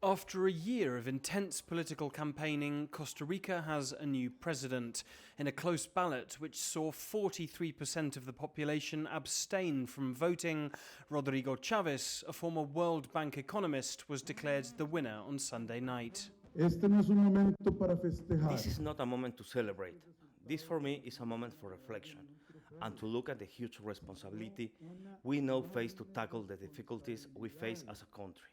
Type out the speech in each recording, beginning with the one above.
After a year of intense political campaigning, Costa Rica has a new president. In a close ballot which saw 43% of the population abstain from voting, Rodrigo Chaves, a former World Bank economist, was declared the winner on Sunday night. This is not a moment to celebrate. This for me is a moment for reflection and to look at the huge responsibility we now face to tackle the difficulties we face as a country.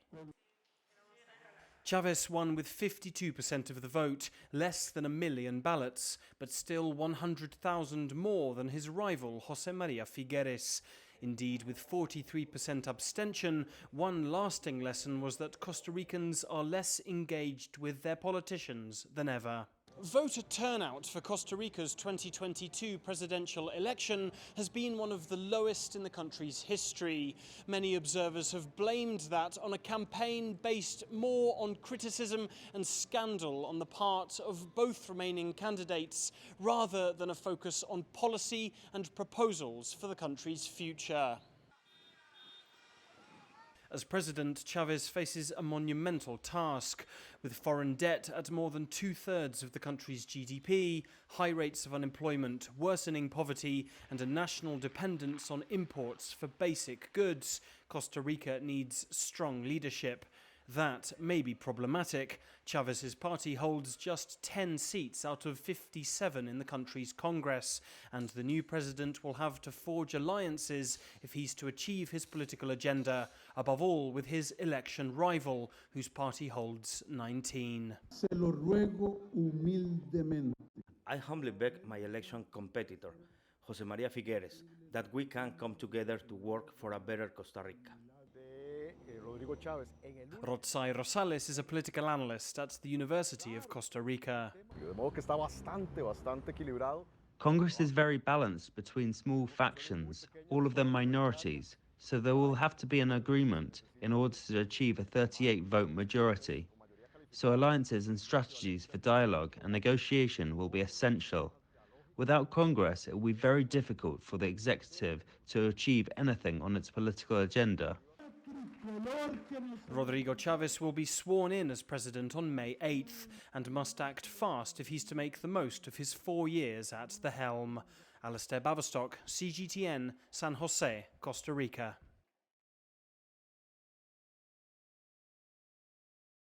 Chaves won with 52% of the vote, less than 1 million ballots, but still 100,000 more than his rival José María Figueres. Indeed, with 43% abstention, one lasting lesson was that Costa Ricans are less engaged with their politicians than ever. Voter turnout for Costa Rica's 2022 presidential election has been one of the lowest in the country's history. Many observers have blamed that on a campaign based more on criticism and scandal on the part of both remaining candidates, rather than a focus on policy and proposals for the country's future. As president, Chaves faces a monumental task. With foreign debt at more than 2/3 of the country's GDP, high rates of unemployment, worsening poverty, and a national dependence on imports for basic goods, Costa Rica needs strong leadership. That may be problematic. Chaves' party holds just 10 seats out of 57 in the country's Congress, and the new president will have to forge alliances if he's to achieve his political agenda, above all with his election rival, whose party holds 19. I humbly beg my election competitor, José María Figueres, that we can come together to work for a better Costa Rica. Rodrigo Chaves. Rodrigo Chaves is a political analyst at the University of Costa Rica. Congress is very balanced between small factions, all of them minorities, so there will have to be an agreement in order to achieve a 38-vote majority. So alliances and strategies for dialogue and negotiation will be essential. Without Congress, it will be very difficult for the executive to achieve anything on its political agenda. Rodrigo Chaves will be sworn in as president on May 8th and must act fast if he's to make the most of his 4 years at the helm. Alasdair Baverstock, CGTN, San Jose, Costa Rica.